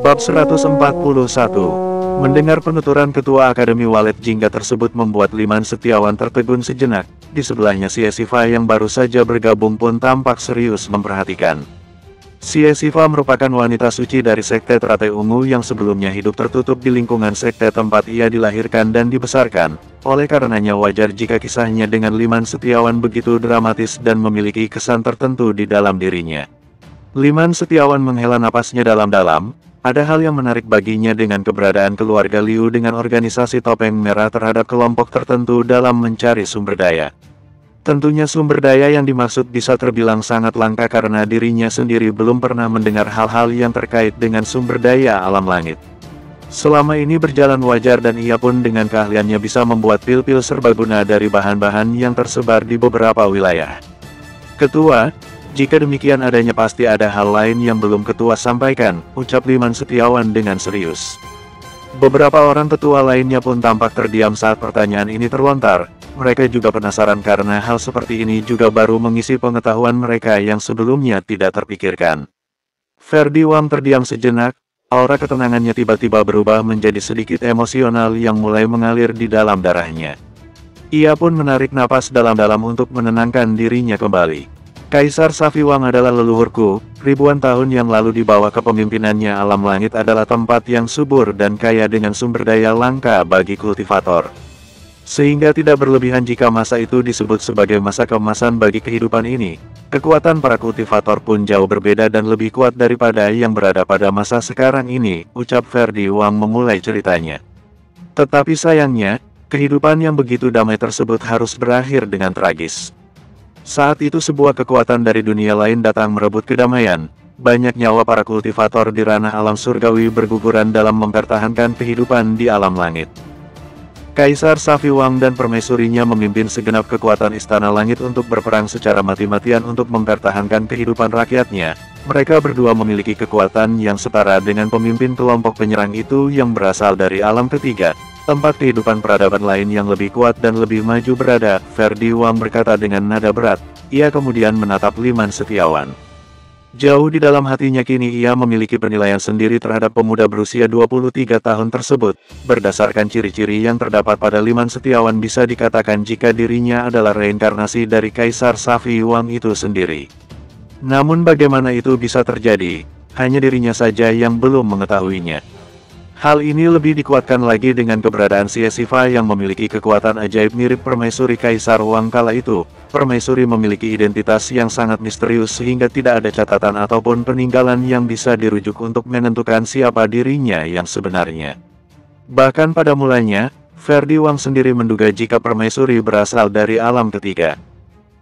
Bab 141. Mendengar penuturan Ketua Akademi Walet Jingga tersebut membuat Liman Setiawan tertegun sejenak. Di sebelahnya Siva yang baru saja bergabung pun tampak serius memperhatikan. Siva merupakan wanita suci dari Sekte Teratai Ungu yang sebelumnya hidup tertutup di lingkungan sekte tempat ia dilahirkan dan dibesarkan. Oleh karenanya wajar jika kisahnya dengan Liman Setiawan begitu dramatis dan memiliki kesan tertentu di dalam dirinya. Liman Setiawan menghela napasnya dalam-dalam. Ada hal yang menarik baginya dengan keberadaan keluarga Liu dengan organisasi Topeng Merah terhadap kelompok tertentu dalam mencari sumber daya. Tentunya sumber daya yang dimaksud bisa terbilang sangat langka karena dirinya sendiri belum pernah mendengar hal-hal yang terkait dengan sumber daya alam langit. Selama ini berjalan wajar dan ia pun dengan keahliannya bisa membuat pil-pil serbaguna dari bahan-bahan yang tersebar di beberapa wilayah. Ketua, jika demikian adanya pasti ada hal lain yang belum Ketua sampaikan, ucap Liman Setiawan dengan serius. Beberapa orang tetua lainnya pun tampak terdiam saat pertanyaan ini terlontar. Mereka juga penasaran karena hal seperti ini juga baru mengisi pengetahuan mereka yang sebelumnya tidak terpikirkan. Ferdi Wang terdiam sejenak, aura ketenangannya tiba-tiba berubah menjadi sedikit emosional yang mulai mengalir di dalam darahnya. Ia pun menarik napas dalam-dalam untuk menenangkan dirinya kembali. Kaisar Safi Wang adalah leluhurku, ribuan tahun yang lalu di bawah kepemimpinannya alam langit adalah tempat yang subur dan kaya dengan sumber daya langka bagi kultivator. Sehingga tidak berlebihan jika masa itu disebut sebagai masa keemasan bagi kehidupan ini. Kekuatan para kultivator pun jauh berbeda dan lebih kuat daripada yang berada pada masa sekarang ini, ucap Ferdi Wang memulai ceritanya. Tetapi sayangnya, kehidupan yang begitu damai tersebut harus berakhir dengan tragis. Saat itu sebuah kekuatan dari dunia lain datang merebut kedamaian. Banyak nyawa para kultivator di ranah alam surgawi berguguran dalam mempertahankan kehidupan di alam langit. Kaisar Safi Wang dan permaisurinya memimpin segenap kekuatan istana langit untuk berperang secara mati-matian untuk mempertahankan kehidupan rakyatnya. Mereka berdua memiliki kekuatan yang setara dengan pemimpin kelompok penyerang itu yang berasal dari alam ketiga. Tempat kehidupan peradaban lain yang lebih kuat dan lebih maju berada, Ferdi Wang berkata dengan nada berat. Ia kemudian menatap Liman Setiawan. Jauh di dalam hatinya kini ia memiliki penilaian sendiri terhadap pemuda berusia 23 tahun tersebut. Berdasarkan ciri-ciri yang terdapat pada Liman Setiawan bisa dikatakan jika dirinya adalah reinkarnasi dari Kaisar Safi Wang itu sendiri. Namun bagaimana itu bisa terjadi, hanya dirinya saja yang belum mengetahuinya. Hal ini lebih dikuatkan lagi dengan keberadaan Siva yang memiliki kekuatan ajaib mirip permaisuri Kaisar Wang kala itu. Permaisuri memiliki identitas yang sangat misterius sehingga tidak ada catatan ataupun peninggalan yang bisa dirujuk untuk menentukan siapa dirinya yang sebenarnya. Bahkan pada mulanya, Ferdi Wang sendiri menduga jika permaisuri berasal dari alam ketiga.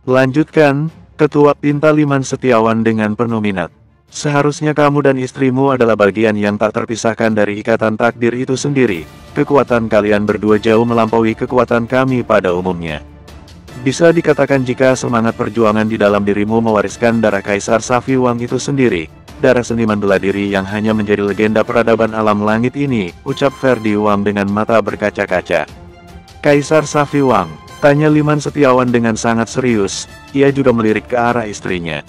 Lanjutkan, Ketua, pinta Liman Setiawan dengan penuh minat. Seharusnya kamu dan istrimu adalah bagian yang tak terpisahkan dari ikatan takdir itu sendiri. Kekuatan kalian berdua jauh melampaui kekuatan kami pada umumnya. Bisa dikatakan jika semangat perjuangan di dalam dirimu mewariskan darah Kaisar Safi Wang itu sendiri. Darah seniman bela diri yang hanya menjadi legenda peradaban alam langit ini, ucap Ferdi Wang dengan mata berkaca-kaca. Kaisar Safi Wang, tanya Liman Setiawan dengan sangat serius. Ia juga melirik ke arah istrinya.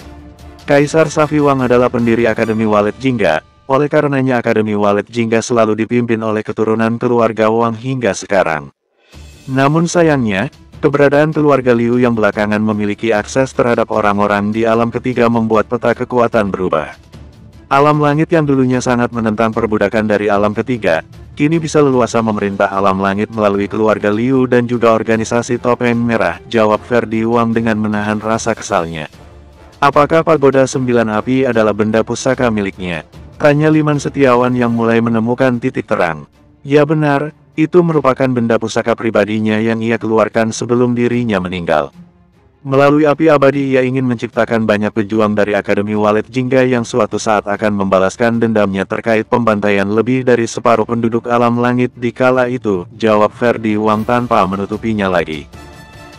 Kaisar Safi Wang adalah pendiri Akademi Walet Jingga, oleh karenanya Akademi Walet Jingga selalu dipimpin oleh keturunan keluarga Wang hingga sekarang. Namun sayangnya, keberadaan keluarga Liu yang belakangan memiliki akses terhadap orang-orang di alam ketiga membuat peta kekuatan berubah. Alam langit yang dulunya sangat menentang perbudakan dari alam ketiga, kini bisa leluasa memerintah alam langit melalui keluarga Liu dan juga organisasi Topeng Merah, jawab Ferdi Wang dengan menahan rasa kesalnya. Apakah pagoda 9 api adalah benda pusaka miliknya? Tanya Liman Setiawan yang mulai menemukan titik terang. Ya benar, itu merupakan benda pusaka pribadinya yang ia keluarkan sebelum dirinya meninggal. Melalui api abadi ia ingin menciptakan banyak pejuang dari Akademi Walet Jingga yang suatu saat akan membalaskan dendamnya terkait pembantaian lebih dari separuh penduduk alam langit di kala itu, jawab Ferdi Wang tanpa menutupinya lagi.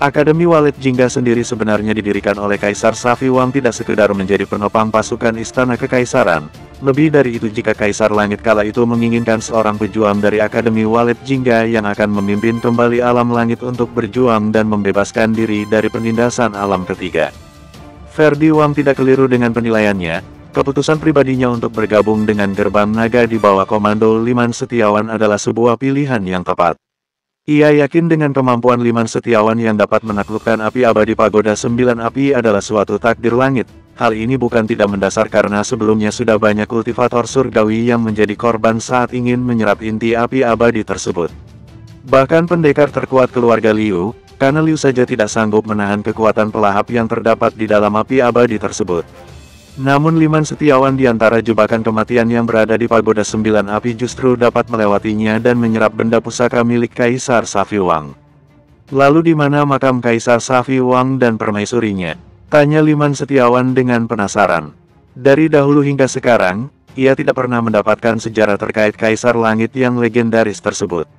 Akademi Walet Jingga sendiri sebenarnya didirikan oleh Kaisar Safi Wang tidak sekedar menjadi penopang pasukan istana kekaisaran. Lebih dari itu jika Kaisar Langit kala itu menginginkan seorang pejuang dari Akademi Walet Jingga yang akan memimpin kembali alam langit untuk berjuang dan membebaskan diri dari penindasan alam ketiga. Ferdi Wang tidak keliru dengan penilaiannya. Keputusan pribadinya untuk bergabung dengan Gerbang Naga di bawah komando Liman Setiawan adalah sebuah pilihan yang tepat. Ia yakin dengan kemampuan Liman Setiawan yang dapat menaklukkan api abadi Pagoda 9 Api adalah suatu takdir langit. Hal ini bukan tidak mendasar karena sebelumnya sudah banyak kultivator surgawi yang menjadi korban saat ingin menyerap inti api abadi tersebut. Bahkan pendekar terkuat keluarga Liu, karena Liu saja tidak sanggup menahan kekuatan pelahap yang terdapat di dalam api abadi tersebut. Namun Liman Setiawan di antara jebakan kematian yang berada di Pagoda 9 Api justru dapat melewatinya dan menyerap benda pusaka milik Kaisar Safi Wang. Lalu di mana makam Kaisar Safi Wang dan permaisurinya? Tanya Liman Setiawan dengan penasaran. Dari dahulu hingga sekarang, ia tidak pernah mendapatkan sejarah terkait Kaisar Langit yang legendaris tersebut.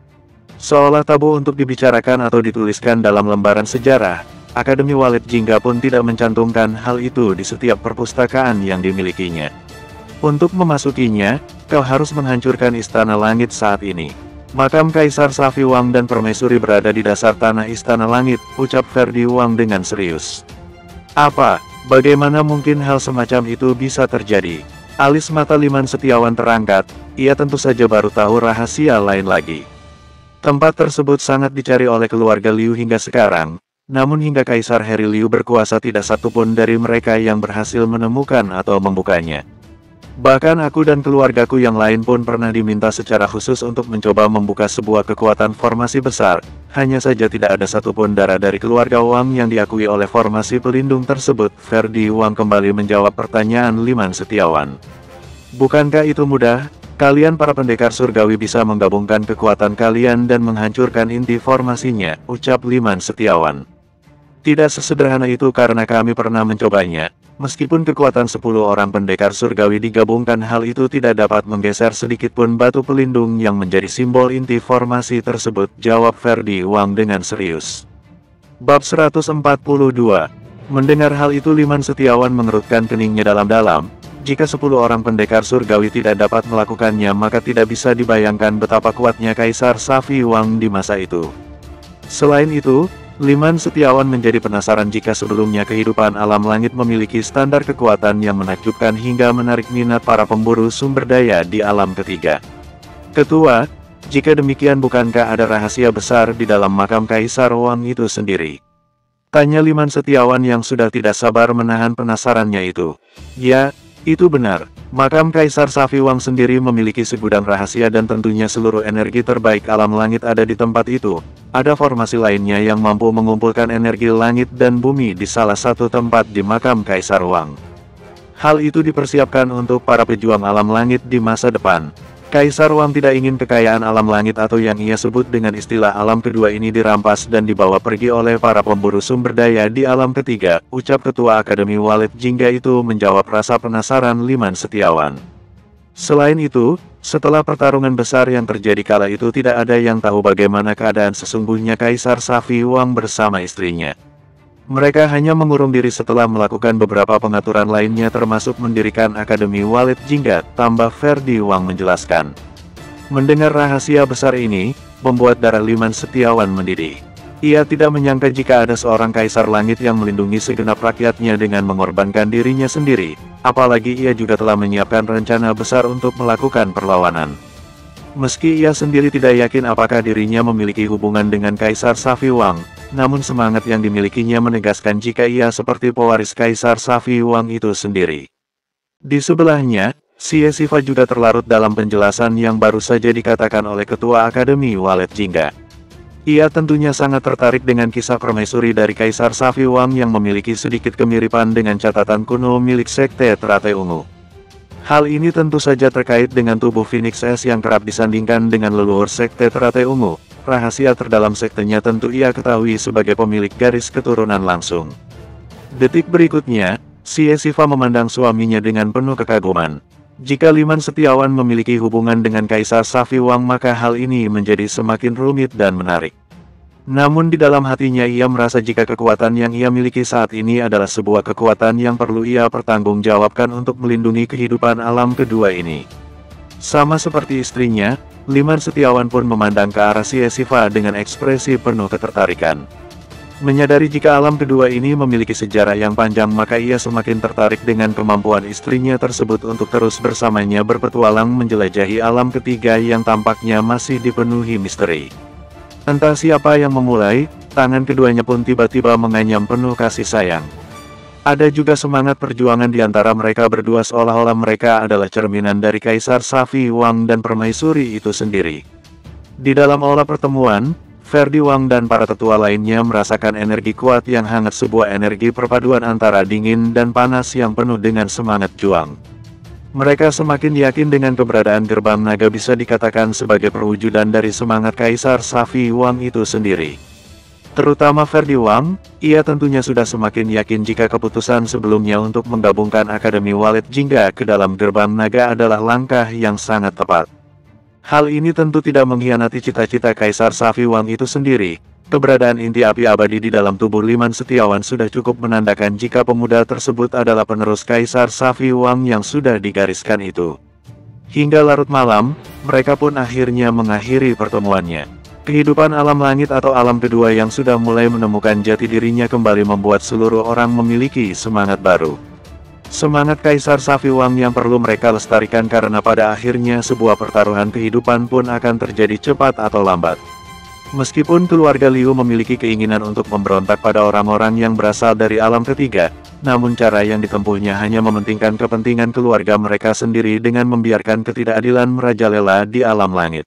Seolah tabu untuk dibicarakan atau dituliskan dalam lembaran sejarah, Akademi Walet Jingga pun tidak mencantumkan hal itu di setiap perpustakaan yang dimilikinya. Untuk memasukinya, kau harus menghancurkan Istana Langit saat ini. Makam Kaisar Safi Wang dan permaisuri berada di dasar tanah Istana Langit, ucap Ferdi Wang dengan serius. Apa? Bagaimana mungkin hal semacam itu bisa terjadi? Alis mata Liman Setiawan terangkat, ia tentu saja baru tahu rahasia lain lagi. Tempat tersebut sangat dicari oleh keluarga Liu hingga sekarang. Namun hingga Kaisar Harry Liu berkuasa tidak satupun dari mereka yang berhasil menemukan atau membukanya. Bahkan aku dan keluargaku yang lain pun pernah diminta secara khusus untuk mencoba membuka sebuah kekuatan formasi besar. Hanya saja tidak ada satupun darah dari keluarga Wang yang diakui oleh formasi pelindung tersebut. Ferdi Wang kembali menjawab pertanyaan Liman Setiawan. Bukankah itu mudah? Kalian para pendekar surgawi bisa menggabungkan kekuatan kalian dan menghancurkan inti formasinya, ucap Liman Setiawan. Tidak sesederhana itu karena kami pernah mencobanya. Meskipun kekuatan 10 orang pendekar surgawi digabungkan, hal itu tidak dapat menggeser sedikitpun batu pelindung yang menjadi simbol inti formasi tersebut, jawab Ferdi Wang dengan serius. Bab 142. Mendengar hal itu Liman Setiawan mengerutkan keningnya dalam-dalam. Jika 10 orang pendekar surgawi tidak dapat melakukannya, maka tidak bisa dibayangkan betapa kuatnya Kaisar Safi Wang di masa itu. Selain itu, Liman Setiawan menjadi penasaran jika sebelumnya kehidupan alam langit memiliki standar kekuatan yang menakjubkan hingga menarik minat para pemburu sumber daya di alam ketiga. Ketua, jika demikian bukankah ada rahasia besar di dalam makam Kaisar Wang itu sendiri? Tanya Liman Setiawan yang sudah tidak sabar menahan penasarannya itu. Ya, itu benar. Makam Kaisar Safi Wang sendiri memiliki segudang rahasia dan tentunya seluruh energi terbaik alam langit ada di tempat itu. Ada formasi lainnya yang mampu mengumpulkan energi langit dan bumi di salah satu tempat di makam Kaisar Wang. Hal itu dipersiapkan untuk para pejuang alam langit di masa depan. Kaisar Wang tidak ingin kekayaan alam langit atau yang ia sebut dengan istilah alam kedua ini dirampas dan dibawa pergi oleh para pemburu sumber daya di alam ketiga, ucap Ketua Akademi Walet Jingga itu menjawab rasa penasaran Liman Setiawan. Selain itu, setelah pertarungan besar yang terjadi kala itu tidak ada yang tahu bagaimana keadaan sesungguhnya Kaisar Safi Wang bersama istrinya. Mereka hanya mengurung diri setelah melakukan beberapa pengaturan lainnya termasuk mendirikan Akademi Walet Jingga, tambah Ferdi Wang menjelaskan. Mendengar rahasia besar ini, membuat darah Liman Setiawan mendidih. Ia tidak menyangka jika ada seorang Kaisar Langit yang melindungi segenap rakyatnya dengan mengorbankan dirinya sendiri, apalagi ia juga telah menyiapkan rencana besar untuk melakukan perlawanan. Meski ia sendiri tidak yakin apakah dirinya memiliki hubungan dengan Kaisar Safi Wang, namun semangat yang dimilikinya menegaskan jika ia seperti pewaris Kaisar Safi Wang itu sendiri. Di sebelahnya, Xie Sifa juga terlarut dalam penjelasan yang baru saja dikatakan oleh Ketua Akademi Walet Jingga. Ia tentunya sangat tertarik dengan kisah permaisuri dari Kaisar Safi Wang yang memiliki sedikit kemiripan dengan catatan kuno milik Sekte Teratai Ungu. Hal ini tentu saja terkait dengan tubuh Phoenix S yang kerap disandingkan dengan leluhur Sekte Teratai Ungu. Rahasia terdalam sektenya tentu ia ketahui sebagai pemilik garis keturunan langsung. Detik berikutnya, Xie Sifa memandang suaminya dengan penuh kekaguman. Jika Liman Setiawan memiliki hubungan dengan Kaisar Safi Wang maka hal ini menjadi semakin rumit dan menarik. Namun di dalam hatinya ia merasa jika kekuatan yang ia miliki saat ini adalah sebuah kekuatan yang perlu ia pertanggungjawabkan untuk melindungi kehidupan alam kedua ini. Sama seperti istrinya, Liman Setiawan pun memandang ke arah Xie Sifa dengan ekspresi penuh ketertarikan. Menyadari jika alam kedua ini memiliki sejarah yang panjang, maka ia semakin tertarik dengan kemampuan istrinya tersebut untuk terus bersamanya berpetualang menjelajahi alam ketiga yang tampaknya masih dipenuhi misteri. Entah siapa yang memulai, tangan keduanya pun tiba-tiba menganyam penuh kasih sayang. Ada juga semangat perjuangan di antara mereka berdua, seolah-olah mereka adalah cerminan dari Kaisar Safi Wang dan Permaisuri itu sendiri. Di dalam aula pertemuan, Ferdi Wang dan para tetua lainnya merasakan energi kuat yang hangat, sebuah energi perpaduan antara dingin dan panas yang penuh dengan semangat juang. Mereka semakin yakin dengan keberadaan gerbang naga, bisa dikatakan sebagai perwujudan dari semangat Kaisar Safi Wang itu sendiri. Terutama Ferdi Wang, ia tentunya sudah semakin yakin jika keputusan sebelumnya untuk menggabungkan Akademi Walet Jingga ke dalam gerbang naga adalah langkah yang sangat tepat. Hal ini tentu tidak mengkhianati cita-cita Kaisar Safi Wang itu sendiri. Keberadaan inti api abadi di dalam tubuh Liman Setiawan sudah cukup menandakan jika pemuda tersebut adalah penerus Kaisar Safi Wang yang sudah digariskan itu. Hingga larut malam, mereka pun akhirnya mengakhiri pertemuannya. Kehidupan alam langit atau alam kedua yang sudah mulai menemukan jati dirinya kembali membuat seluruh orang memiliki semangat baru. Semangat Kaisar Safi Wang yang perlu mereka lestarikan, karena pada akhirnya sebuah pertaruhan kehidupan pun akan terjadi cepat atau lambat. Meskipun keluarga Liu memiliki keinginan untuk memberontak pada orang-orang yang berasal dari alam ketiga, namun cara yang ditempuhnya hanya mementingkan kepentingan keluarga mereka sendiri dengan membiarkan ketidakadilan merajalela di alam langit.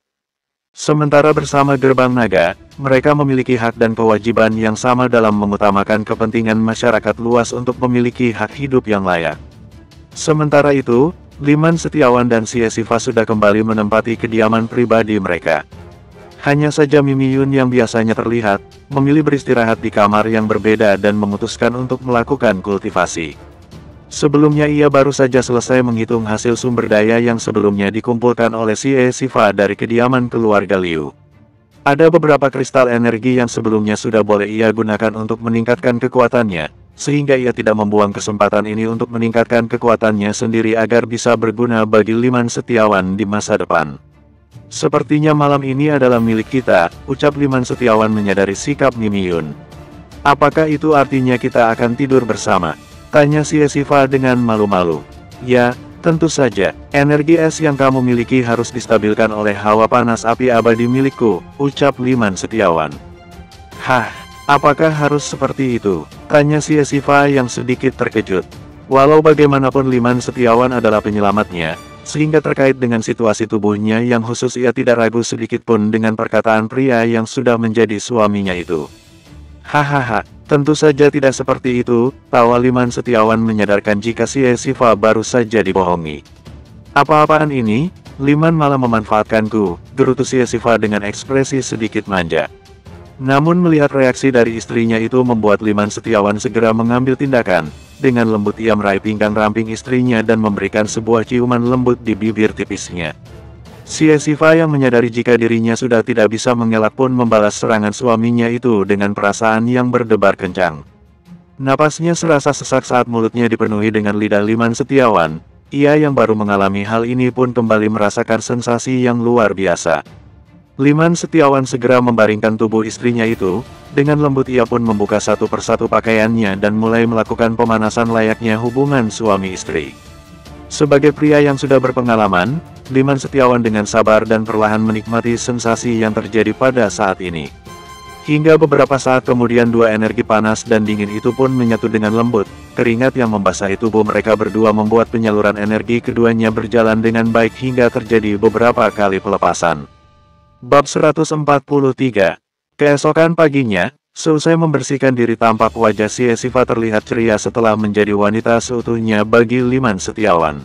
Sementara bersama gerbang naga, mereka memiliki hak dan kewajiban yang sama dalam mengutamakan kepentingan masyarakat luas untuk memiliki hak hidup yang layak. Sementara itu, Liman Setiawan dan Xie Sifa sudah kembali menempati kediaman pribadi mereka. Hanya saja Mimi Yun yang biasanya terlihat, memilih beristirahat di kamar yang berbeda dan memutuskan untuk melakukan kultivasi. Sebelumnya ia baru saja selesai menghitung hasil sumber daya yang sebelumnya dikumpulkan oleh Xie Sifa dari kediaman keluarga Liu. Ada beberapa kristal energi yang sebelumnya sudah boleh ia gunakan untuk meningkatkan kekuatannya, sehingga ia tidak membuang kesempatan ini untuk meningkatkan kekuatannya sendiri agar bisa berguna bagi Liman Setiawan di masa depan. Sepertinya malam ini adalah milik kita, ucap Liman Setiawan menyadari sikap Mimi Yun. Apakah itu artinya kita akan tidur bersama? Tanya Xie Sifa dengan malu-malu. Ya, tentu saja, energi es yang kamu miliki harus distabilkan oleh hawa panas api abadi milikku, ucap Liman Setiawan. Hah, apakah harus seperti itu? Tanya Xie Sifa yang sedikit terkejut. Walau bagaimanapun Liman Setiawan adalah penyelamatnya, sehingga terkait dengan situasi tubuhnya yang khusus ia tidak ragu sedikitpun dengan perkataan pria yang sudah menjadi suaminya itu. Hahaha, tentu saja tidak seperti itu, tawa Liman Setiawan menyadarkan jika Xie Sifa baru saja dibohongi. Apa-apaan ini? Liman malah memanfaatkanku, gerutu Xie Sifa dengan ekspresi sedikit manja. Namun melihat reaksi dari istrinya itu membuat Liman Setiawan segera mengambil tindakan. Dengan lembut ia meraih pinggang ramping istrinya dan memberikan sebuah ciuman lembut di bibir tipisnya. Xie Sifa yang menyadari jika dirinya sudah tidak bisa mengelak pun membalas serangan suaminya itu dengan perasaan yang berdebar kencang. Napasnya serasa sesak saat mulutnya dipenuhi dengan lidah Liman Setiawan. Ia yang baru mengalami hal ini pun kembali merasakan sensasi yang luar biasa. Liman Setiawan segera membaringkan tubuh istrinya itu. Dengan lembut ia pun membuka satu persatu pakaiannya dan mulai melakukan pemanasan layaknya hubungan suami istri. Sebagai pria yang sudah berpengalaman, Liman Setiawan dengan sabar dan perlahan menikmati sensasi yang terjadi pada saat ini. Hingga beberapa saat kemudian dua energi panas dan dingin itu pun menyatu dengan lembut. Keringat yang membasahi tubuh mereka berdua membuat penyaluran energi keduanya berjalan dengan baik hingga terjadi beberapa kali pelepasan. Bab 143. Keesokan paginya, seusai membersihkan diri tampak wajah Xie Sifa terlihat ceria setelah menjadi wanita seutuhnya bagi Liman Setiawan.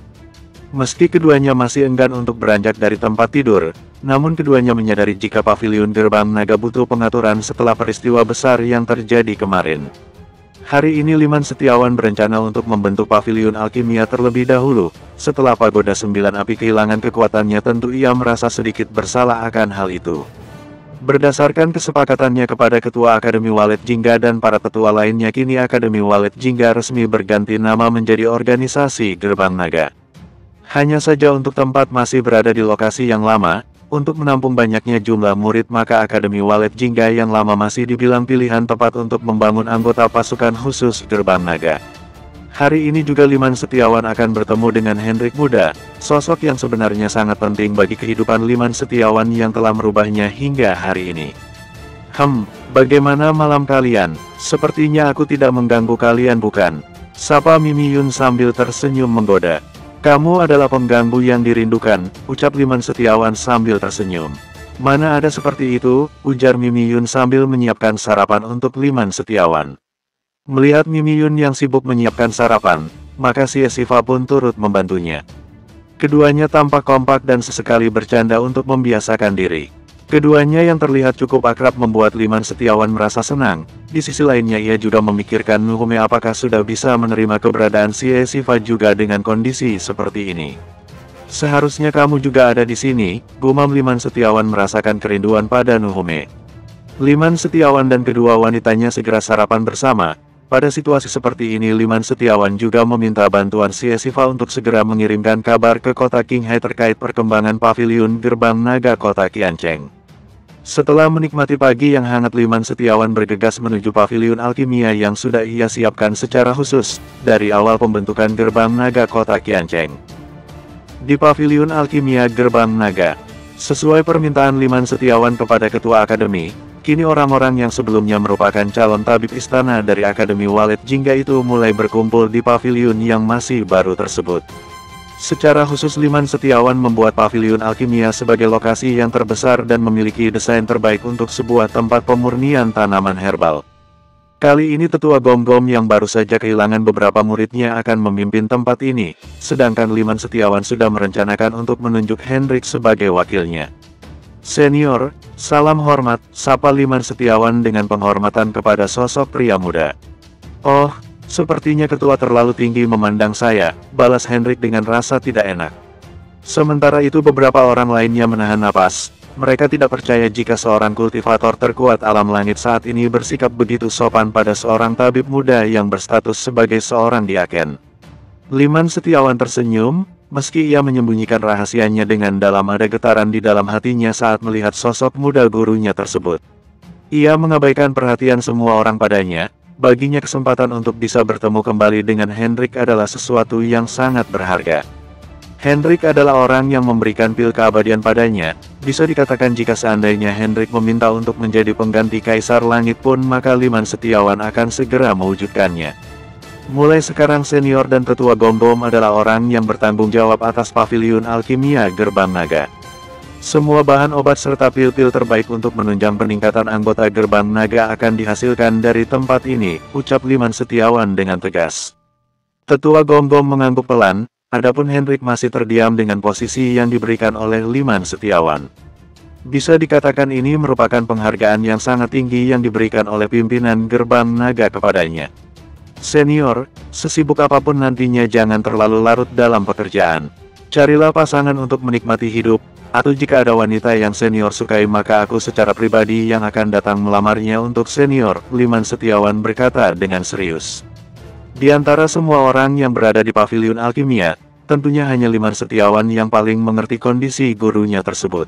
Meski keduanya masih enggan untuk beranjak dari tempat tidur, namun keduanya menyadari jika paviliun gerbang naga butuh pengaturan setelah peristiwa besar yang terjadi kemarin. Hari ini Liman Setiawan berencana untuk membentuk paviliun alkimia terlebih dahulu. Setelah pagoda 9 api kehilangan kekuatannya, tentu ia merasa sedikit bersalah akan hal itu. Berdasarkan kesepakatannya kepada Ketua Akademi Walet Jingga dan para tetua lainnya, kini Akademi Walet Jingga resmi berganti nama menjadi Organisasi Gerbang Naga. Hanya saja untuk tempat masih berada di lokasi yang lama, untuk menampung banyaknya jumlah murid maka Akademi Walet Jingga yang lama masih dibilang pilihan tepat untuk membangun anggota pasukan khusus Gerbang Naga. Hari ini juga Liman Setiawan akan bertemu dengan Hendrik Muda, sosok yang sebenarnya sangat penting bagi kehidupan Liman Setiawan yang telah merubahnya hingga hari ini. Bagaimana malam kalian? Sepertinya aku tidak mengganggu kalian bukan? Sapa Mimi Yun sambil tersenyum menggoda. Kamu adalah pengganggu yang dirindukan, ucap Liman Setiawan sambil tersenyum. Mana ada seperti itu, ujar Mimi Yun sambil menyiapkan sarapan untuk Liman Setiawan. Melihat Mimi Yun yang sibuk menyiapkan sarapan, maka si Siva pun turut membantunya. Keduanya tampak kompak dan sesekali bercanda untuk membiasakan diri. Keduanya yang terlihat cukup akrab membuat Liman Setiawan merasa senang. Di sisi lainnya ia juga memikirkan Nuhume apakah sudah bisa menerima keberadaan si Siva juga dengan kondisi seperti ini. Seharusnya kamu juga ada di sini, gumam Liman Setiawan merasakan kerinduan pada Nuhume. Liman Setiawan dan kedua wanitanya segera sarapan bersama. Pada situasi seperti ini Liman Setiawan juga meminta bantuan si Siva untuk segera mengirimkan kabar ke kota Qinghai terkait perkembangan pavilion Gerbang Naga kota Qiancheng. Setelah menikmati pagi yang hangat Liman Setiawan bergegas menuju pavilion alkimia yang sudah ia siapkan secara khusus, dari awal pembentukan Gerbang Naga kota Qiancheng. Di pavilion alkimia Gerbang Naga, sesuai permintaan Liman Setiawan kepada Ketua Akademi, kini orang-orang yang sebelumnya merupakan calon tabib istana dari Akademi Walet Jingga itu mulai berkumpul di pavilion yang masih baru tersebut. Secara khusus Liman Setiawan membuat pavilion alkimia sebagai lokasi yang terbesar dan memiliki desain terbaik untuk sebuah tempat pemurnian tanaman herbal. Kali ini Tetua Gom-Gom yang baru saja kehilangan beberapa muridnya akan memimpin tempat ini, sedangkan Liman Setiawan sudah merencanakan untuk menunjuk Hendrik sebagai wakilnya. Senior, salam hormat, sapa Liman Setiawan dengan penghormatan kepada sosok pria muda. Oh, sepertinya ketua terlalu tinggi memandang saya, balas Hendrik dengan rasa tidak enak. Sementara itu beberapa orang lainnya menahan napas. Mereka tidak percaya jika seorang kultivator terkuat alam langit saat ini bersikap begitu sopan pada seorang tabib muda yang berstatus sebagai seorang diaken. Liman Setiawan tersenyum, meski ia menyembunyikan rahasianya dengan dalam ada getaran di dalam hatinya saat melihat sosok muda gurunya tersebut. Ia mengabaikan perhatian semua orang padanya. Baginya kesempatan untuk bisa bertemu kembali dengan Hendrik adalah sesuatu yang sangat berharga. Hendrik adalah orang yang memberikan pil keabadian padanya. Bisa dikatakan jika seandainya Hendrik meminta untuk menjadi pengganti Kaisar Langit pun maka Liman Setiawan akan segera mewujudkannya. Mulai sekarang senior dan Tetua Gom-Gom adalah orang yang bertanggung jawab atas pavilion alkimia Gerbang Naga. Semua bahan obat serta pil-pil terbaik untuk menunjang peningkatan anggota Gerbang Naga akan dihasilkan dari tempat ini, ucap Liman Setiawan dengan tegas. Tetua Gom-Gom mengangguk pelan, adapun Hendrik masih terdiam dengan posisi yang diberikan oleh Liman Setiawan. Bisa dikatakan ini merupakan penghargaan yang sangat tinggi yang diberikan oleh pimpinan Gerbang Naga kepadanya. Senior, sesibuk apapun nantinya jangan terlalu larut dalam pekerjaan. Carilah pasangan untuk menikmati hidup. Atau jika ada wanita yang senior sukai maka aku secara pribadi yang akan datang melamarnya untuk senior, Liman Setiawan berkata dengan serius. Di antara semua orang yang berada di pavilion alkimia, tentunya hanya Liman Setiawan yang paling mengerti kondisi gurunya tersebut.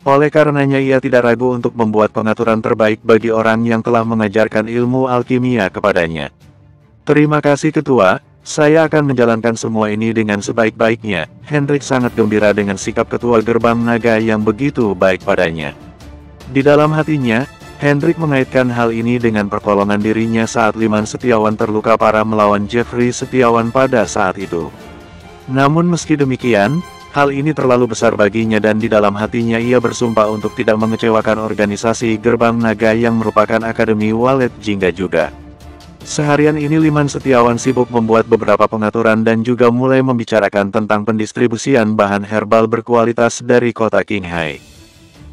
Oleh karenanya ia tidak ragu untuk membuat pengaturan terbaik bagi orang yang telah mengajarkan ilmu alkimia kepadanya. Terima kasih Ketua. Saya akan menjalankan semua ini dengan sebaik-baiknya. Hendrik sangat gembira dengan sikap Ketua Gerbang Naga yang begitu baik padanya. Di dalam hatinya, Hendrik mengaitkan hal ini dengan pertolongan dirinya saat Liman Setiawan terluka parah melawan Jeffrey Setiawan pada saat itu. Namun meski demikian, hal ini terlalu besar baginya dan di dalam hatinya ia bersumpah untuk tidak mengecewakan organisasi Gerbang Naga yang merupakan Akademi Walet Jingga juga. Seharian ini Liman Setiawan sibuk membuat beberapa pengaturan dan juga mulai membicarakan tentang pendistribusian bahan herbal berkualitas dari kota Qinghai.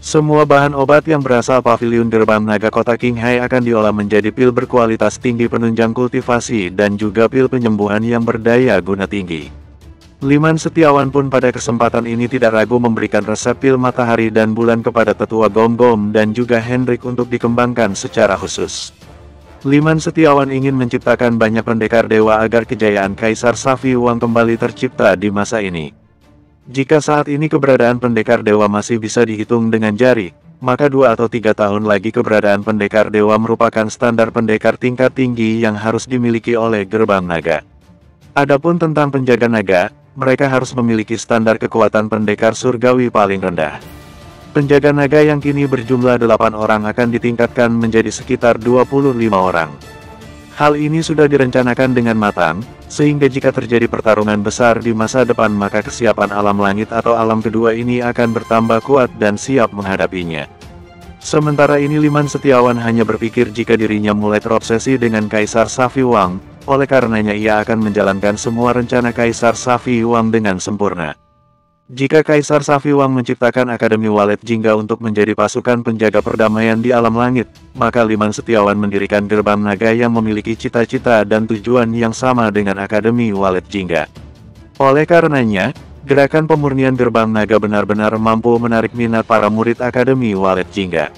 Semua bahan obat yang berasal pavilion Gerbang Naga kota Qinghai akan diolah menjadi pil berkualitas tinggi penunjang kultivasi dan juga pil penyembuhan yang berdaya guna tinggi. Liman Setiawan pun pada kesempatan ini tidak ragu memberikan resep pil matahari dan bulan kepada Tetua Gom-Gom dan juga Hendrik untuk dikembangkan secara khusus. Liman Setiawan ingin menciptakan banyak pendekar dewa agar kejayaan Kaisar Safi Wang kembali tercipta di masa ini. Jika saat ini keberadaan pendekar dewa masih bisa dihitung dengan jari, maka 2 atau 3 tahun lagi keberadaan pendekar dewa merupakan standar pendekar tingkat tinggi yang harus dimiliki oleh gerbang naga. Adapun tentang penjaga naga, mereka harus memiliki standar kekuatan pendekar surgawi paling rendah. Penjaga naga yang kini berjumlah 8 orang akan ditingkatkan menjadi sekitar 25 orang. Hal ini sudah direncanakan dengan matang, sehingga jika terjadi pertarungan besar di masa depan maka kesiapan alam langit atau alam kedua ini akan bertambah kuat dan siap menghadapinya. Sementara ini Liman Setiawan hanya berpikir jika dirinya mulai terobsesi dengan Kaisar Safi Wang, oleh karenanya ia akan menjalankan semua rencana Kaisar Safi Wang dengan sempurna. Jika Kaisar Safi Wang menciptakan Akademi Walet Jingga untuk menjadi pasukan penjaga perdamaian di alam langit, maka Liman Setiawan mendirikan gerbang naga yang memiliki cita-cita dan tujuan yang sama dengan Akademi Walet Jingga. Oleh karenanya, gerakan pemurnian gerbang naga benar-benar mampu menarik minat para murid Akademi Walet Jingga.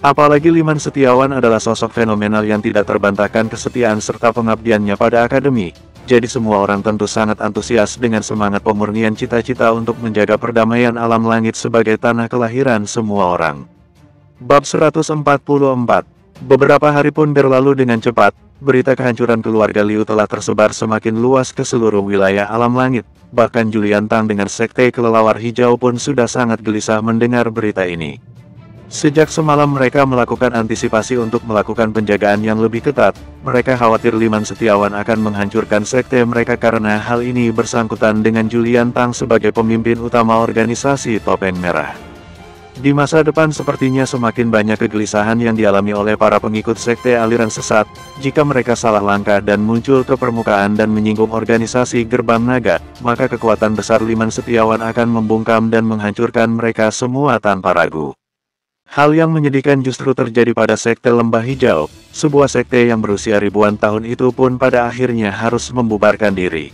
Apalagi Liman Setiawan adalah sosok fenomenal yang tidak terbantahkan kesetiaan serta pengabdiannya pada Akademi. Jadi semua orang tentu sangat antusias dengan semangat pemurnian cita-cita untuk menjaga perdamaian alam langit sebagai tanah kelahiran semua orang. Bab 144. Beberapa hari pun berlalu dengan cepat, berita kehancuran keluarga Liu telah tersebar semakin luas ke seluruh wilayah alam langit. Bahkan Julian Tang dengan Sekte Kelelawar Hijau pun sudah sangat gelisah mendengar berita ini. Sejak semalam mereka melakukan antisipasi untuk melakukan penjagaan yang lebih ketat. Mereka khawatir Liman Setiawan akan menghancurkan sekte mereka karena hal ini bersangkutan dengan Julian Tang sebagai pemimpin utama organisasi Topeng Merah. Di masa depan sepertinya semakin banyak kegelisahan yang dialami oleh para pengikut sekte aliran sesat. Jika mereka salah langkah dan muncul ke permukaan dan menyinggung organisasi Gerbang Naga, maka kekuatan besar Liman Setiawan akan membungkam dan menghancurkan mereka semua tanpa ragu. Hal yang menyedihkan justru terjadi pada Sekte Lembah Hijau, sebuah sekte yang berusia ribuan tahun itu pun pada akhirnya harus membubarkan diri.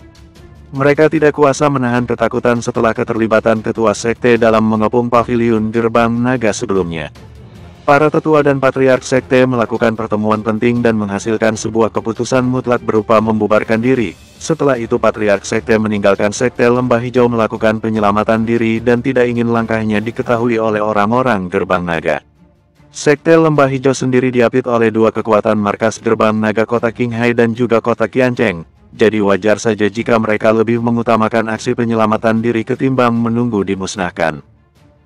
Mereka tidak kuasa menahan ketakutan setelah keterlibatan ketua sekte dalam mengepung paviliun Gerbang Naga sebelumnya. Para tetua dan patriark sekte melakukan pertemuan penting dan menghasilkan sebuah keputusan mutlak berupa membubarkan diri. Setelah itu patriark sekte meninggalkan sekte Lembah Hijau melakukan penyelamatan diri dan tidak ingin langkahnya diketahui oleh orang-orang Gerbang Naga. Sekte Lembah Hijau sendiri diapit oleh dua kekuatan markas Gerbang Naga Kota Qinghai dan juga Kota Qiancheng. Jadi wajar saja jika mereka lebih mengutamakan aksi penyelamatan diri ketimbang menunggu dimusnahkan.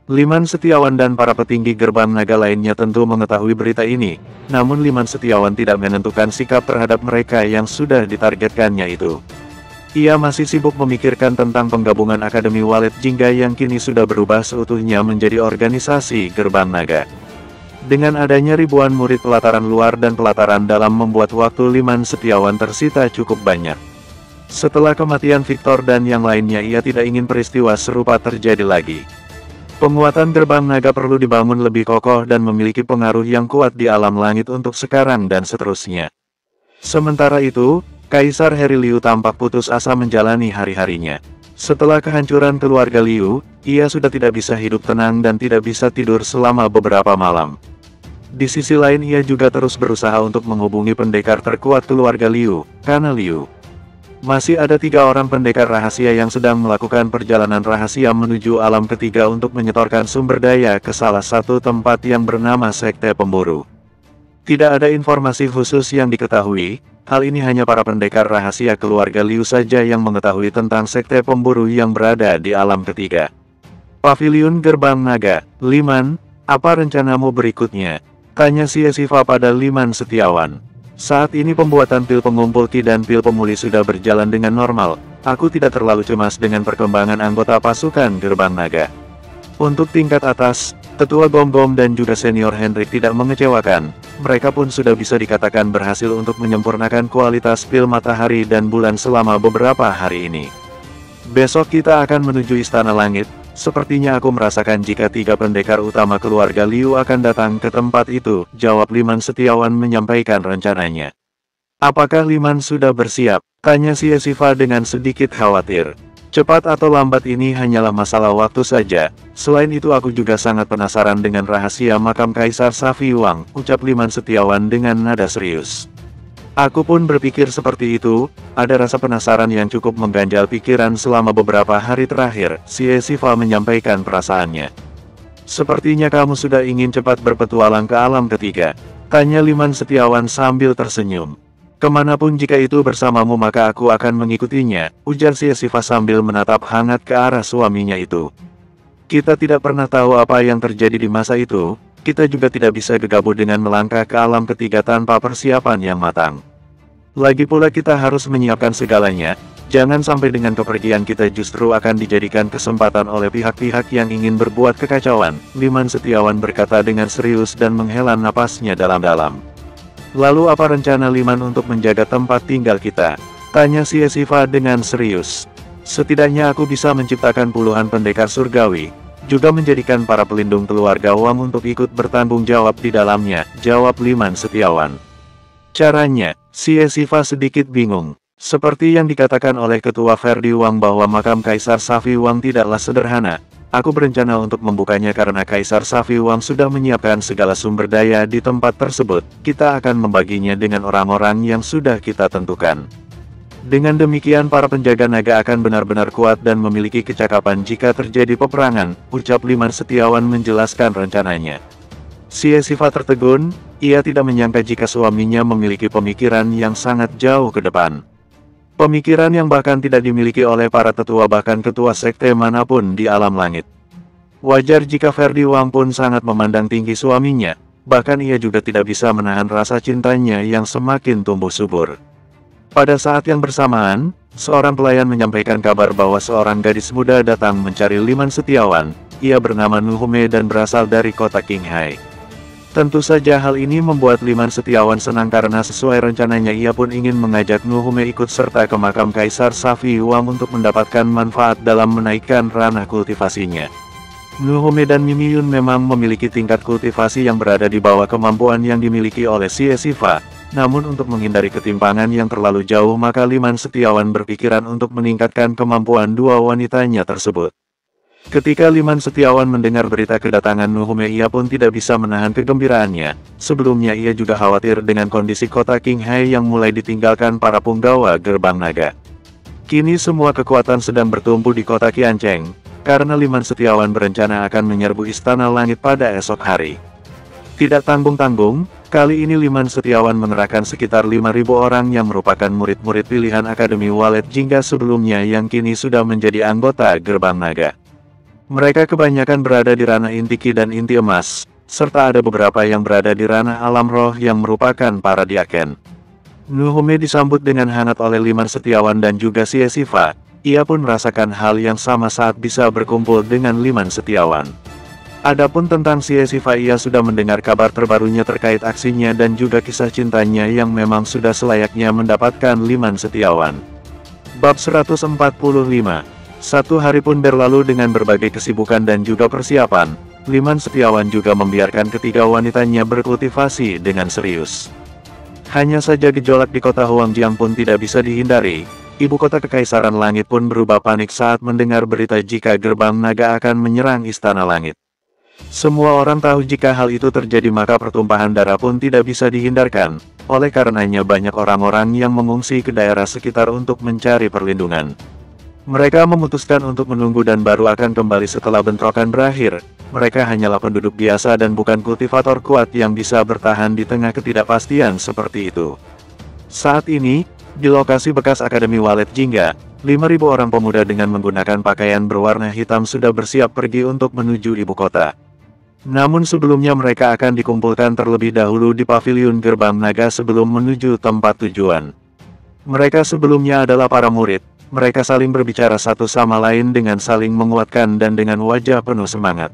Liman Setiawan dan para petinggi Gerbang Naga lainnya tentu mengetahui berita ini, namun Liman Setiawan tidak menentukan sikap terhadap mereka yang sudah ditargetkannya itu. Ia masih sibuk memikirkan tentang penggabungan Akademi Walet Jingga yang kini sudah berubah seutuhnya menjadi organisasi Gerbang Naga. Dengan adanya ribuan murid pelataran luar dan pelataran dalam membuat waktu Liman Setiawan tersita cukup banyak. Setelah kematian Victor dan yang lainnya ia tidak ingin peristiwa serupa terjadi lagi. Penguatan Gerbang Naga perlu dibangun lebih kokoh dan memiliki pengaruh yang kuat di alam langit untuk sekarang dan seterusnya. Sementara itu, Kaisar Harry Liu tampak putus asa menjalani hari-harinya. Setelah kehancuran keluarga Liu, ia sudah tidak bisa hidup tenang dan tidak bisa tidur selama beberapa malam. Di sisi lain ia juga terus berusaha untuk menghubungi pendekar terkuat keluarga Liu, karena Liu. Masih ada 3 orang pendekar rahasia yang sedang melakukan perjalanan rahasia menuju alam ketiga untuk menyetorkan sumber daya ke salah satu tempat yang bernama Sekte Pemburu. Tidak ada informasi khusus yang diketahui, hal ini hanya para pendekar rahasia keluarga Liu saja yang mengetahui tentang Sekte Pemburu yang berada di alam ketiga. Paviliun Gerbang Naga, Liman, apa rencanamu berikutnya? Tanya si Siva pada Liman Setiawan. Saat ini pembuatan pil pengumpul Ki dan pil pemulih sudah berjalan dengan normal. Aku tidak terlalu cemas dengan perkembangan anggota pasukan Gerbang Naga. Untuk tingkat atas, Tetua Gom-Gom dan juga Senior Hendrik tidak mengecewakan. Mereka pun sudah bisa dikatakan berhasil untuk menyempurnakan kualitas pil matahari dan bulan selama beberapa hari ini. Besok kita akan menuju Istana Langit. Sepertinya aku merasakan jika 3 pendekar utama keluarga Liu akan datang ke tempat itu, jawab Liman Setiawan menyampaikan rencananya. Apakah Liman sudah bersiap? Tanya si Siva dengan sedikit khawatir. Cepat atau lambat ini hanyalah masalah waktu saja. Selain itu aku juga sangat penasaran dengan rahasia makam Kaisar Safi Wang, ucap Liman Setiawan dengan nada serius. Aku pun berpikir seperti itu, ada rasa penasaran yang cukup mengganjal pikiran selama beberapa hari terakhir, si Siva menyampaikan perasaannya. Sepertinya kamu sudah ingin cepat berpetualang ke alam ketiga, tanya Liman Setiawan sambil tersenyum. Kemanapun jika itu bersamamu maka aku akan mengikutinya, ujar si Siva sambil menatap hangat ke arah suaminya itu. Kita tidak pernah tahu apa yang terjadi di masa itu. Kita juga tidak bisa gegabah dengan melangkah ke alam ketiga tanpa persiapan yang matang. Lagi pula kita harus menyiapkan segalanya, jangan sampai dengan kepergian kita justru akan dijadikan kesempatan oleh pihak-pihak yang ingin berbuat kekacauan, Liman Setiawan berkata dengan serius dan menghela napasnya dalam-dalam. Lalu apa rencana Liman untuk menjaga tempat tinggal kita? Tanya si Siva dengan serius. Setidaknya aku bisa menciptakan puluhan pendekar surgawi, juga menjadikan para pelindung keluarga Wang untuk ikut bertanggung jawab di dalamnya, jawab Liman Setiawan. Caranya, si Siva sedikit bingung. Seperti yang dikatakan oleh Ketua Ferdi Wang bahwa makam Kaisar Safi Wang tidaklah sederhana. Aku berencana untuk membukanya karena Kaisar Safi Wang sudah menyiapkan segala sumber daya di tempat tersebut. Kita akan membaginya dengan orang-orang yang sudah kita tentukan. Dengan demikian para penjaga naga akan benar-benar kuat dan memiliki kecakapan jika terjadi peperangan, ucap Liman Setiawan menjelaskan rencananya. Si Siva tertegun, ia tidak menyangka jika suaminya memiliki pemikiran yang sangat jauh ke depan. Pemikiran yang bahkan tidak dimiliki oleh para tetua bahkan ketua sekte manapun di alam langit. Wajar jika Ferdi Wang pun sangat memandang tinggi suaminya, bahkan ia juga tidak bisa menahan rasa cintanya yang semakin tumbuh subur. Pada saat yang bersamaan, seorang pelayan menyampaikan kabar bahwa seorang gadis muda datang mencari Liman Setiawan. Ia bernama Nuhume dan berasal dari kota Qinghai. Tentu saja hal ini membuat Liman Setiawan senang karena sesuai rencananya ia pun ingin mengajak Nuhume ikut serta ke makam Kaisar Safi Wang untuk mendapatkan manfaat dalam menaikkan ranah kultivasinya. Nuhume dan Mimiyun memang memiliki tingkat kultivasi yang berada di bawah kemampuan yang dimiliki oleh si Siva. Namun untuk menghindari ketimpangan yang terlalu jauh maka Liman Setiawan berpikiran untuk meningkatkan kemampuan dua wanitanya tersebut. Ketika Liman Setiawan mendengar berita kedatangan Nuhume ia pun tidak bisa menahan kegembiraannya. Sebelumnya ia juga khawatir dengan kondisi kota Qinghai yang mulai ditinggalkan para punggawa gerbang naga. Kini semua kekuatan sedang bertumpu di kota Qiancheng, karena Liman Setiawan berencana akan menyerbu Istana Langit pada esok hari. Tidak tanggung-tanggung, kali ini Liman Setiawan mengerahkan sekitar 5.000 orang yang merupakan murid-murid pilihan Akademi Walet Jingga sebelumnya yang kini sudah menjadi anggota Gerbang Naga. Mereka kebanyakan berada di ranah inti Ki dan inti emas, serta ada beberapa yang berada di ranah alam roh yang merupakan para diaken. Nuhume disambut dengan hangat oleh Liman Setiawan dan juga si Siva. Ia pun merasakan hal yang sama saat bisa berkumpul dengan Liman Setiawan. Adapun tentang si Siva ia sudah mendengar kabar terbarunya terkait aksinya dan juga kisah cintanya yang memang sudah selayaknya mendapatkan Liman Setiawan. Bab 145. Satu hari pun berlalu dengan berbagai kesibukan dan juga persiapan. Liman Setiawan juga membiarkan ketiga wanitanya berkultivasi dengan serius. Hanya saja gejolak di kota Huangjiang pun tidak bisa dihindari. Ibu kota Kekaisaran Langit pun berubah panik saat mendengar berita jika Gerbang Naga akan menyerang Istana Langit. Semua orang tahu jika hal itu terjadi maka pertumpahan darah pun tidak bisa dihindarkan. Oleh karenanya banyak orang-orang yang mengungsi ke daerah sekitar untuk mencari perlindungan. Mereka memutuskan untuk menunggu dan baru akan kembali setelah bentrokan berakhir. Mereka hanyalah penduduk biasa dan bukan kultivator kuat yang bisa bertahan di tengah ketidakpastian seperti itu. Saat ini, di lokasi bekas Akademi Walet Jingga, 5.000 orang pemuda dengan menggunakan pakaian berwarna hitam sudah bersiap pergi untuk menuju ibu kota. Namun sebelumnya mereka akan dikumpulkan terlebih dahulu di paviliun Gerbang Naga sebelum menuju tempat tujuan. Mereka sebelumnya adalah para murid. Mereka saling berbicara satu sama lain dengan saling menguatkan dan dengan wajah penuh semangat.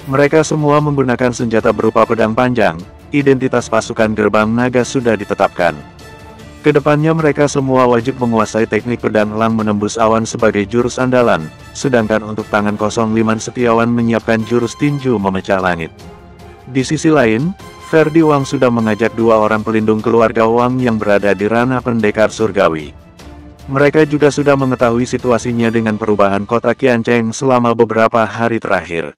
Mereka semua menggunakan senjata berupa pedang panjang. Identitas pasukan Gerbang Naga sudah ditetapkan. Kedepannya mereka semua wajib menguasai teknik pedang elang menembus awan sebagai jurus andalan, sedangkan untuk tangan kosong Liman Setiawan menyiapkan jurus tinju memecah langit. Di sisi lain, Ferdi Wang sudah mengajak dua orang pelindung keluarga Wang yang berada di ranah pendekar surgawi. Mereka juga sudah mengetahui situasinya dengan perubahan kota Qiancheng selama beberapa hari terakhir.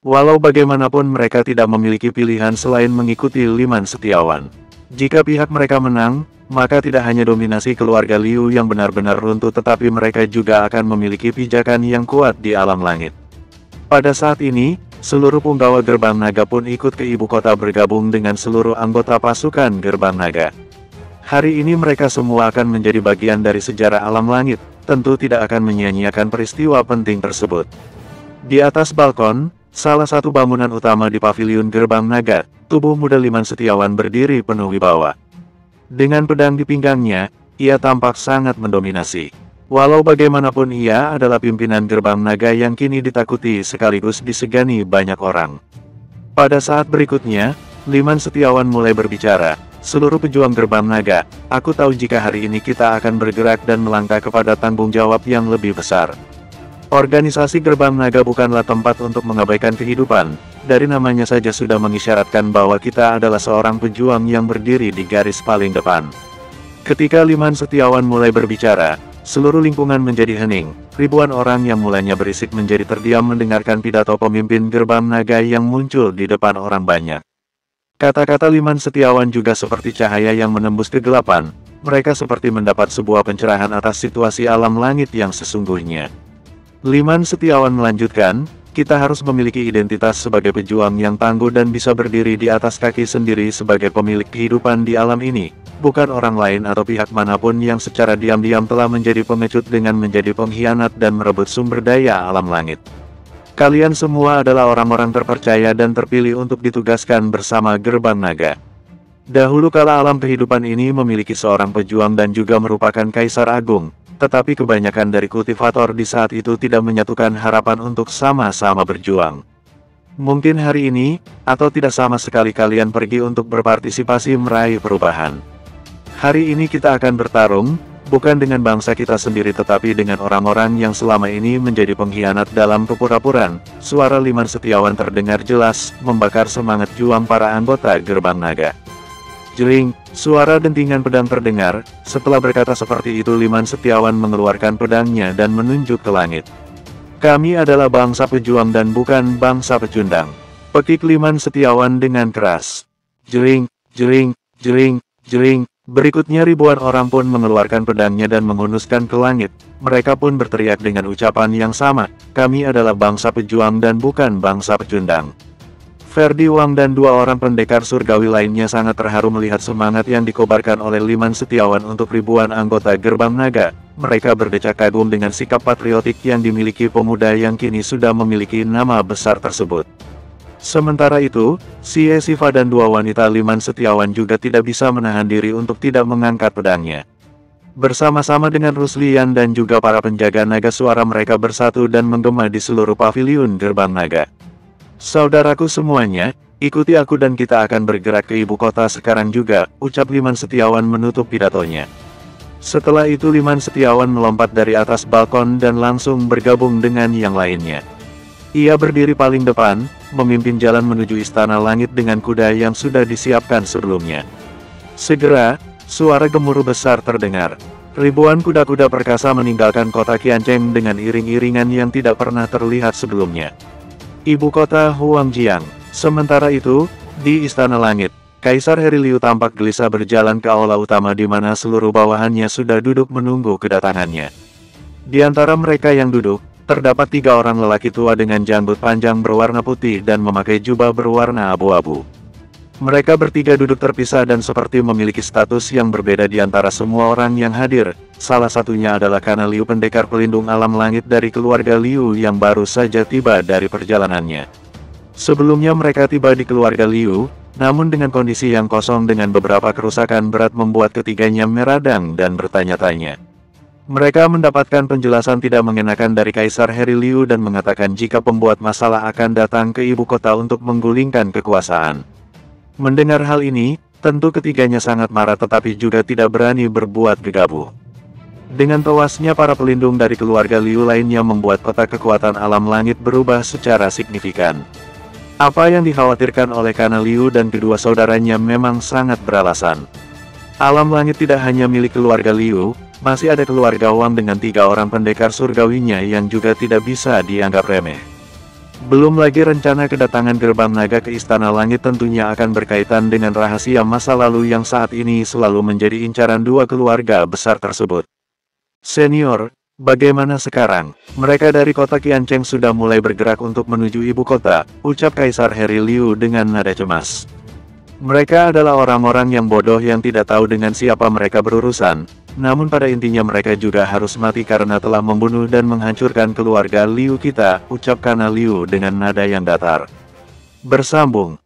Walau bagaimanapun mereka tidak memiliki pilihan selain mengikuti Liman Setiawan. Jika pihak mereka menang, maka tidak hanya dominasi keluarga Liu yang benar-benar runtuh tetapi mereka juga akan memiliki pijakan yang kuat di alam langit. Pada saat ini, seluruh punggawa Gerbang Naga pun ikut ke ibu kota bergabung dengan seluruh anggota pasukan Gerbang Naga. Hari ini mereka semua akan menjadi bagian dari sejarah alam langit, tentu tidak akan menyia-nyiakan peristiwa penting tersebut. Di atas balkon, salah satu bangunan utama di paviliun Gerbang Naga, tubuh muda Liman Setiawan berdiri penuh wibawa. Dengan pedang di pinggangnya, ia tampak sangat mendominasi. Walau bagaimanapun ia adalah pimpinan Gerbang Naga yang kini ditakuti sekaligus disegani banyak orang. Pada saat berikutnya, Liman Setiawan mulai berbicara, "Seluruh pejuang Gerbang Naga, aku tahu jika hari ini kita akan bergerak dan melangkah kepada tanggung jawab yang lebih besar. Organisasi Gerbang Naga bukanlah tempat untuk mengabaikan kehidupan. Dari namanya saja sudah mengisyaratkan bahwa kita adalah seorang pejuang yang berdiri di garis paling depan." Ketika Liman Setiawan mulai berbicara, seluruh lingkungan menjadi hening. Ribuan orang yang mulanya berisik menjadi terdiam mendengarkan pidato pemimpin Gerbang Naga yang muncul di depan orang banyak. Kata-kata Liman Setiawan juga seperti cahaya yang menembus kegelapan. Mereka seperti mendapat sebuah pencerahan atas situasi alam langit yang sesungguhnya. Liman Setiawan melanjutkan, "Kita harus memiliki identitas sebagai pejuang yang tangguh dan bisa berdiri di atas kaki sendiri sebagai pemilik kehidupan di alam ini, bukan orang lain atau pihak manapun yang secara diam-diam telah menjadi pengecut dengan menjadi pengkhianat dan merebut sumber daya alam langit. Kalian semua adalah orang-orang terpercaya dan terpilih untuk ditugaskan bersama Gerbang Naga. Dahulu kala alam kehidupan ini memiliki seorang pejuang dan juga merupakan Kaisar Agung. Tetapi kebanyakan dari kultivator di saat itu tidak menyatukan harapan untuk sama-sama berjuang. Mungkin hari ini, atau tidak sama sekali kalian pergi untuk berpartisipasi meraih perubahan. Hari ini kita akan bertarung, bukan dengan bangsa kita sendiri tetapi dengan orang-orang yang selama ini menjadi pengkhianat dalam kepura-puraan." Suara Liman Setiawan terdengar jelas, membakar semangat juang para anggota Gerbang Naga. Jering, suara dentingan pedang terdengar. Setelah berkata seperti itu Liman Setiawan mengeluarkan pedangnya dan menunjuk ke langit. "Kami adalah bangsa pejuang dan bukan bangsa pecundang," pekik Liman Setiawan dengan keras. Jering, jering, jering, jering. Berikutnya ribuan orang pun mengeluarkan pedangnya dan menghunuskan ke langit. Mereka pun berteriak dengan ucapan yang sama, "Kami adalah bangsa pejuang dan bukan bangsa pecundang." Ferdi Wang dan dua orang pendekar surgawi lainnya sangat terharu melihat semangat yang dikobarkan oleh Liman Setiawan untuk ribuan anggota Gerbang Naga. Mereka berdecak kagum dengan sikap patriotik yang dimiliki pemuda yang kini sudah memiliki nama besar tersebut. Sementara itu, Xie Sifa dan dua wanita Liman Setiawan juga tidak bisa menahan diri untuk tidak mengangkat pedangnya. Bersama-sama dengan Ruslian dan juga para penjaga naga suara mereka bersatu dan menggema di seluruh paviliun Gerbang Naga. "Saudaraku semuanya, ikuti aku dan kita akan bergerak ke ibu kota sekarang juga," ucap Liman Setiawan menutup pidatonya. Setelah itu Liman Setiawan melompat dari atas balkon dan langsung bergabung dengan yang lainnya. Ia berdiri paling depan, memimpin jalan menuju Istana Langit dengan kuda yang sudah disiapkan sebelumnya. Segera, suara gemuruh besar terdengar. Ribuan kuda-kuda perkasa meninggalkan kota Qiancheng dengan iring-iringan yang tidak pernah terlihat sebelumnya. Ibu kota Huangjiang. Sementara itu, di Istana Langit, Kaisar Heri Liu tampak gelisah berjalan ke aula utama di mana seluruh bawahannya sudah duduk menunggu kedatangannya. Di antara mereka yang duduk, terdapat 3 orang lelaki tua dengan janggut panjang berwarna putih dan memakai jubah berwarna abu-abu. Mereka bertiga duduk terpisah dan seperti memiliki status yang berbeda di antara semua orang yang hadir. Salah satunya adalah Kana Liu, pendekar pelindung alam langit dari keluarga Liu yang baru saja tiba dari perjalanannya. Sebelumnya mereka tiba di keluarga Liu, namun dengan kondisi yang kosong dengan beberapa kerusakan berat membuat ketiganya meradang dan bertanya-tanya. Mereka mendapatkan penjelasan tidak mengenakan dari Kaisar Heri Liu dan mengatakan jika pembuat masalah akan datang ke ibu kota untuk menggulingkan kekuasaan. Mendengar hal ini, tentu ketiganya sangat marah tetapi juga tidak berani berbuat gegabah. Dengan tewasnya para pelindung dari keluarga Liu lainnya membuat peta kekuatan alam langit berubah secara signifikan. Apa yang dikhawatirkan oleh Kana Liu dan kedua saudaranya memang sangat beralasan. Alam langit tidak hanya milik keluarga Liu, masih ada keluarga Wang dengan 3 orang pendekar surgawinya yang juga tidak bisa dianggap remeh. Belum lagi rencana kedatangan gerbang naga ke Istana Langit tentunya akan berkaitan dengan rahasia masa lalu yang saat ini selalu menjadi incaran dua keluarga besar tersebut. Senior, bagaimana sekarang? Mereka dari kota Qiancheng sudah mulai bergerak untuk menuju ibu kota, ucap Kaisar Harry Liu dengan nada cemas. Mereka adalah orang-orang yang bodoh yang tidak tahu dengan siapa mereka berurusan, namun pada intinya mereka juga harus mati karena telah membunuh dan menghancurkan keluarga Liu kita, ucap Kana Liu dengan nada yang datar. Bersambung,